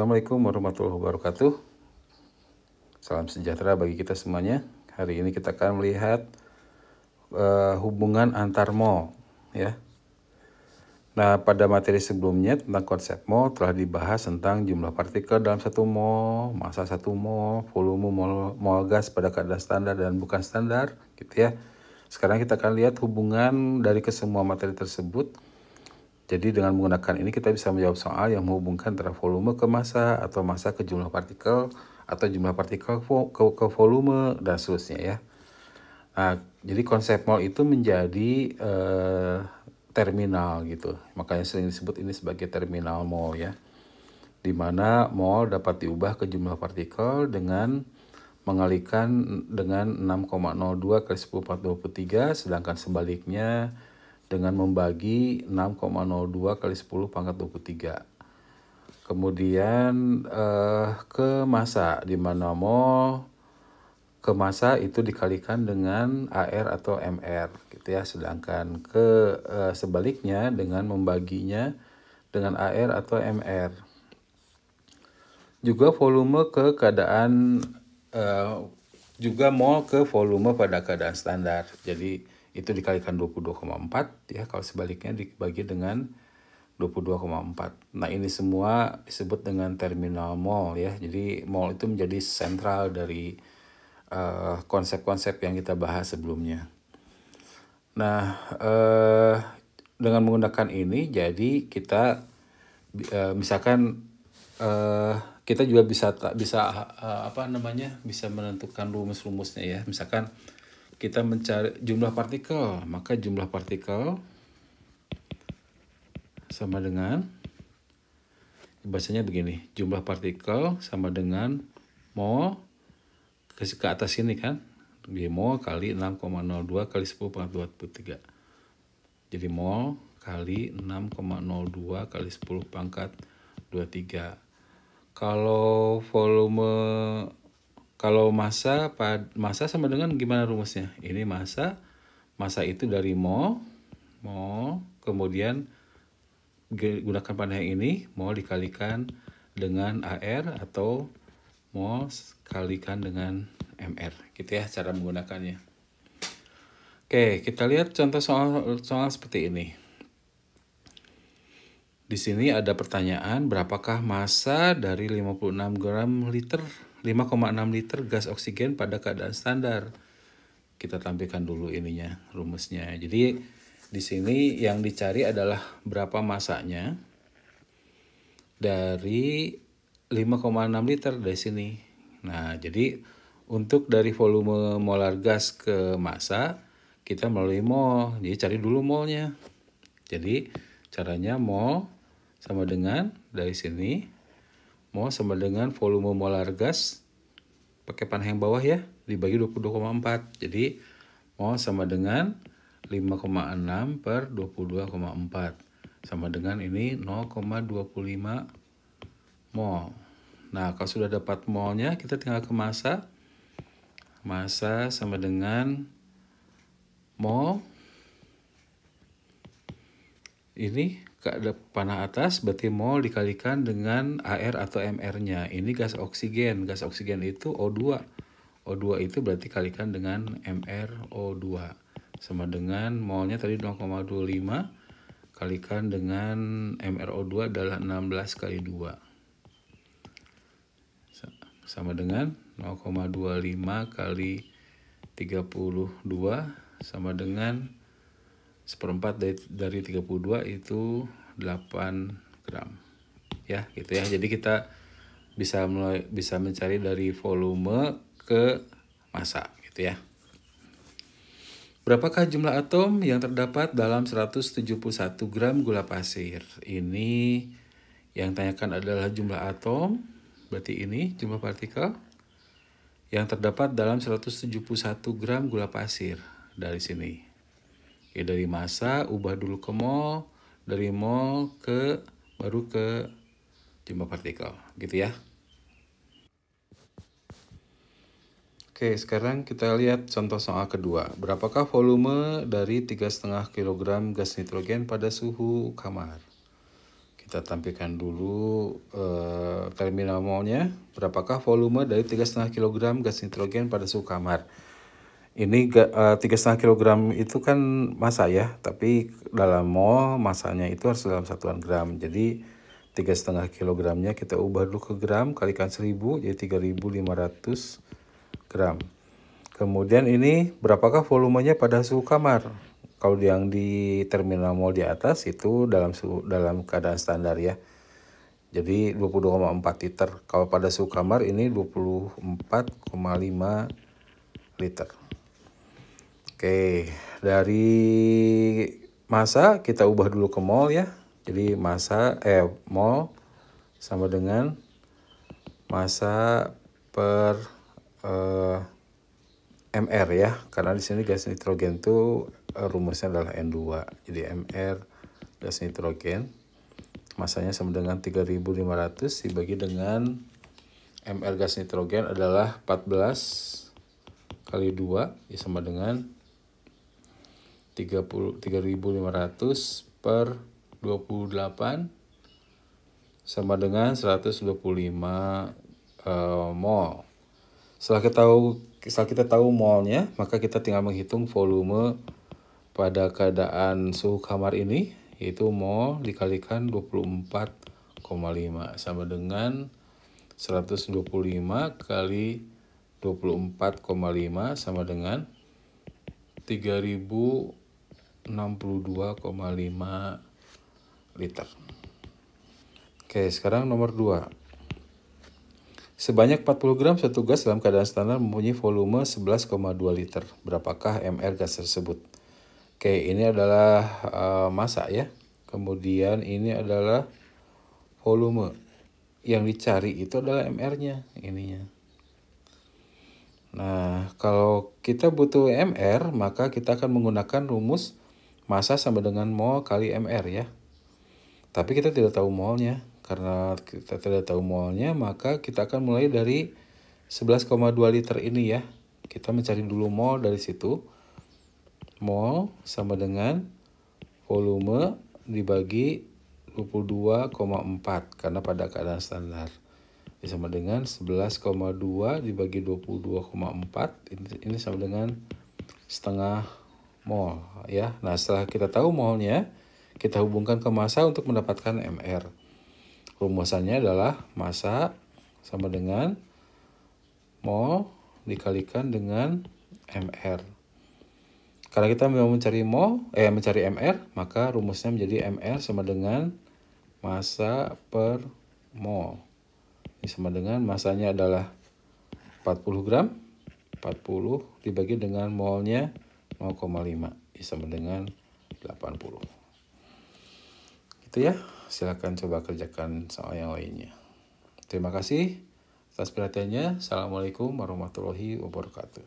Assalamualaikum warahmatullahi wabarakatuh. Salam sejahtera bagi kita semuanya. Hari ini kita akan melihat hubungan antar mol, ya. Nah, pada materi sebelumnya tentang konsep mol telah dibahas tentang jumlah partikel dalam satu mol, massa satu mol, volume mol gas pada keadaan standar dan bukan standar, gitu ya. Sekarang kita akan lihat hubungan dari kesemua materi tersebut. Jadi dengan menggunakan ini kita bisa menjawab soal yang menghubungkan antara volume ke massa atau massa ke jumlah partikel atau jumlah partikel ke volume dan seterusnya ya. Nah, jadi konsep mol itu menjadi terminal gitu. Makanya sering disebut ini sebagai terminal mol ya. Di mana mol dapat diubah ke jumlah partikel dengan mengalikan dengan 6,02 kali 10 pangkat 23, sedangkan sebaliknya dengan membagi 6,02 kali 10 pangkat 23. Kemudian ke massa, di mana mol ke massa itu dikalikan dengan AR atau MR gitu ya. Sedangkan ke sebaliknya dengan membaginya dengan AR atau MR. Juga volume ke keadaan juga mol ke volume pada keadaan standar. Jadi itu dikalikan 22,4 ya, kalau sebaliknya dibagi dengan 22,4. Nah, ini semua disebut dengan terminal mol ya. Jadi mol itu menjadi sentral dari konsep-konsep yang kita bahas sebelumnya. Nah, dengan menggunakan ini jadi kita misalkan kita juga bisa bisa menentukan rumus-rumusnya ya. Misalkan kita mencari jumlah partikel, maka jumlah partikel sama dengan, bacanya begini, jumlah partikel sama dengan mol ke atas ini kan, mol kali 6,02 kali 10 pangkat 23. Jadi mol kali 6,02 kali 10 pangkat 23. Kalau volume, kalau massa sama dengan gimana rumusnya? Ini massa itu dari mol, kemudian gunakan pada yang ini, mol dikalikan dengan AR atau mol kalikan dengan MR, gitu ya cara menggunakannya. Oke, kita lihat contoh soal seperti ini. Di sini ada pertanyaan, berapakah massa dari 5,6 liter gas oksigen pada keadaan standar? Kita tampilkan dulu ininya, rumusnya. Jadi di sini yang dicari adalah berapa massanya dari 5,6 liter dari sini. Nah, jadi untuk dari volume molar gas ke massa kita melalui mol. Jadi cari dulu molnya. Jadi caranya mol sama dengan dari sini, mol sama dengan volume molar gas pakai panah yang bawah ya, dibagi 22,4. Jadi mol sama dengan 5,6 per 22,4 sama dengan ini 0,25 mol. Nah, kalau sudah dapat molnya kita tinggal ke massa. Massa sama dengan mol ini ke panah atas, berarti mol dikalikan dengan AR atau MR-nya. Ini gas oksigen. Gas oksigen itu O2. O2 itu berarti kalikan dengan MrO2. Sama dengan molnya tadi 0,25. Kalikan dengan MrO2 adalah 16 kali 2. Sama dengan 0,25 kali 32 sama dengan 1/4 dari 32 itu 8 gram. Ya, gitu ya. Jadi kita bisa mencari dari volume ke massa gitu ya. Berapakah jumlah atom yang terdapat dalam 171 gram gula pasir? Ini yang tanyakan adalah jumlah atom, berarti ini jumlah partikel yang terdapat dalam 171 gram gula pasir dari sini. Ya, dari massa ubah dulu ke mol, dari mol ke baru ke jumlah partikel, gitu ya. Oke, sekarang kita lihat contoh soal kedua. Berapakah volume dari 3,5 kg gas nitrogen pada suhu kamar? Kita tampilkan dulu terminal molnya. Berapakah volume dari 3,5 kg gas nitrogen pada suhu kamar? Ini 3,5 kg itu kan massa ya, tapi dalam mol massanya itu harus dalam satuan gram. Jadi 3,5 kg-nya kita ubah dulu ke gram, kalikan 1000, jadi 3.500 gram. Kemudian ini berapakah volumenya pada suhu kamar? Kalau yang di terminal mol di atas itu dalam keadaan standar ya. Jadi 22,4 liter. Kalau pada suhu kamar ini 24,5 liter. Oke, dari massa kita ubah dulu ke mol ya. Jadi mol sama dengan massa per mR ya, karena di sini gas nitrogen itu rumusnya adalah N2. Jadi mR gas nitrogen massanya sama dengan 3.500 dibagi dengan mR gas nitrogen adalah 14 kali 2 ya, sama dengan 3.500 per 28 sama dengan 125 mol. Setelah kita tahu molnya, maka kita tinggal menghitung volume pada keadaan suhu kamar ini, yaitu mol dikalikan 24,5 sama dengan 125 kali 24,5 sama dengan 3.062,5 liter. Oke, sekarang nomor 2. Sebanyak 40 gram satu gas dalam keadaan standar mempunyai volume 11,2 liter. Berapakah mR gas tersebut? Oke, ini adalah massa ya. Kemudian ini adalah volume. Yang dicari itu adalah mR-nya, ininya. Nah, kalau kita butuh mR, maka kita akan menggunakan rumus massa sama dengan mol kali mR ya. Tapi kita tidak tahu molnya. Karena kita tidak tahu molnya, maka kita akan mulai dari 11,2 liter ini ya. Kita mencari dulu mol dari situ. Mol sama dengan volume dibagi 22,4 karena pada keadaan standar. Ini sama dengan 11,2 dibagi 22,4. Ini sama dengan setengah mol ya. Nah, setelah kita tahu molnya, kita hubungkan ke massa untuk mendapatkan mR. Rumusannya adalah massa sama dengan mol dikalikan dengan mR. Karena kita mau mencari mR, maka rumusnya menjadi mR sama dengan massa per mol. Ini sama dengan massanya adalah 40 gram. 40 dibagi dengan molnya 0,5. Ini sama dengan 80. Gitu ya. Silakan coba kerjakan soal yang lainnya. Terima kasih atas perhatiannya. Assalamualaikum warahmatullahi wabarakatuh.